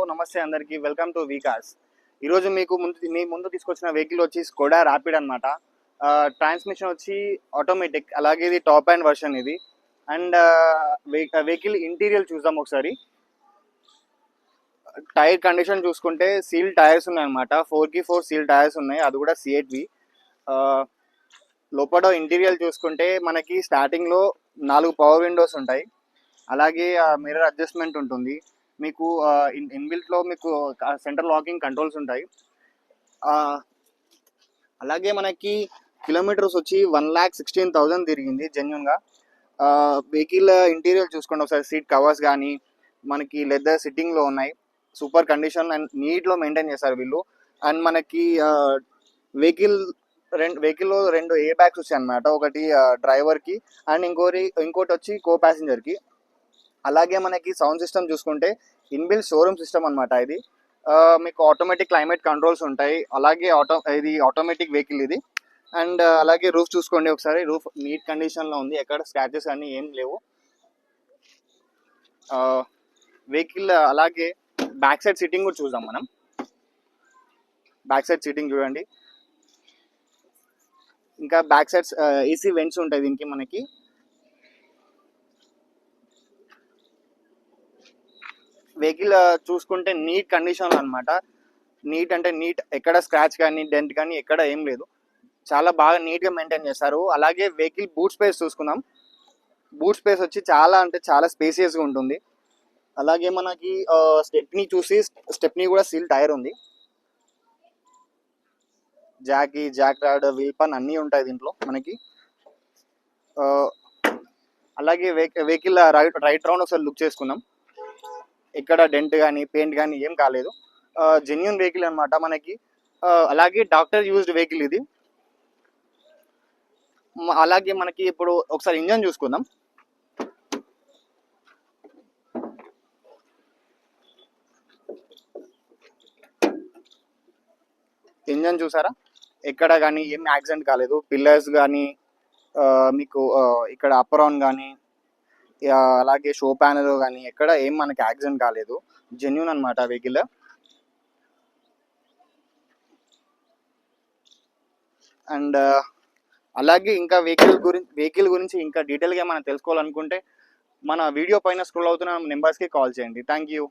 నమస్తే అందరికీ, welcome to వీకాస్. ఈరోజు మీ ముందు తీసుకొచ్చిన వెహికల్ వచ్చి స్కోడా ర్యాపిడ్ అనమాట. ట్రాన్స్మిషన్ వచ్చి ఆటోమేటిక్, అలాగే ఇది టాప్ అండ్ వర్షన్ ఇది. అండ్ వెహికల్ ఇంటీరియర్ చూద్దాం ఒకసారి. టైర్ కండిషన్ చూసుకుంటే సీల్ టైర్స్ ఉన్నాయి అనమాట. 4x4 సీల్ టైర్స్ ఉన్నాయి, అది కూడా C8వి. లోపల ఇంటీరియర్ చూసుకుంటే మనకి స్టార్టింగ్లో 4 పవర్ విండోస్ ఉంటాయి, అలాగే మిర్రర్ అడ్జస్ట్మెంట్ ఉంటుంది మీకు. ఇన్బిల్ట్లో మీకు సెంట్రల్ లాకింగ్ కంట్రోల్స్ ఉంటాయి. అలాగే మనకి కిలోమీటర్స్ వచ్చి 1,16,000 తిరిగింది జెన్యున్గా. వెహికల్ ఇంటీరియర్ చూసుకోండి ఒకసారి. సీట్ కవర్స్ కానీ మనకి లెదర్ సిట్టింగ్లో ఉన్నాయి, సూపర్ కండిషన్ అండ్ నీట్లో మెయింటైన్ చేస్తారు వీళ్ళు. అండ్ మనకి వెహికల్లో 2 ఎయిర్ బ్యాగ్స్ వచ్చాయి అనమాట. ఒకటి డ్రైవర్కి అండ్ ఇంకోటి వచ్చి కో ప్యాసింజర్కి. అలాగే మనకి సౌండ్ సిస్టమ్ చూసుకుంటే ఇన్బిల్ట్ షోరూమ్ సిస్టమ్ అనమాట ఇది. మీకు ఆటోమేటిక్ క్లైమేట్ కంట్రోల్స్ ఉంటాయి, అలాగే ఇది ఆటోమేటిక్ వెహికల్ ఇది. అండ్ అలాగే రూఫ్ చూసుకోండి ఒకసారి. రూఫ్ నీట్ కండిషన్లో ఉంది, ఎక్కడ స్క్రాచెస్ అన్నీ ఏం లేవు వెహికల్. అలాగే బ్యాక్ సైడ్ సిట్టింగ్ కూడా చూద్దాం మనం. బ్యాక్ సైడ్ సిట్టింగ్ చూడండి. ఇంకా బ్యాక్ సైడ్ ఏసీ వెంట్స్ ఉంటాయి దీనికి మనకి. వెహికల్ చూసుకుంటే నీట్ కండిషన్ అనమాట. నీట్ అంటే నీట్, ఎక్కడ స్క్రాచ్ కానీ డెంట్ కానీ ఎక్కడ ఏం లేదు, చాలా బాగా నీట్గా మెయింటైన్ చేస్తారు. అలాగే వెహికల్ బూట్ స్పేస్ చూసుకుందాం. బూట్ స్పేస్ వచ్చి చాలా అంటే చాలా స్పేసియస్గా ఉంటుంది. అలాగే మనకి స్టెప్నీ కూడా సీల్ టైర్ ఉంది. జాక్ రాడ్, వీల్ పన్ అన్నీ ఉంటాయి దీంట్లో మనకి. అలాగే వెహికల్ రైట్ రౌండ్ ఒకసారి లుక్ చేసుకుందాం. ఇక్కడ డెంట్ కానీ పెయింట్ కానీ ఏం కాలేదు, జెన్యూన్ వెహికల్ అనమాట మనకి. అలాగే డాక్టర్ యూజ్డ్ వెహికల్ ఇది. అలాగే మనకి ఇప్పుడు ఒకసారి ఇంజన్ చూసుకుందాం. ఇంజన్ చూసారా, ఎక్కడ కానీ ఏం యాక్సిడెంట్ కాలేదు. పిల్లర్స్ కానీ మీకు ఇక్కడ అప్పరాన్ కానీ అలాగే షో ప్యానల్ కానీ ఎక్కడ ఏం మనకి యాక్సిడెంట్ కాలేదు, జెన్యూన్ అనమాట వెహికల్. అండ్ అలాగే ఇంకా వెహికల్ గురించి ఇంకా డీటెయిల్గా మనం తెలుసుకోవాలనుకుంటే మన వీడియో పైన స్క్రోల్ అవుతున్న నెంబర్స్కి కాల్ చేయండి. Thank you.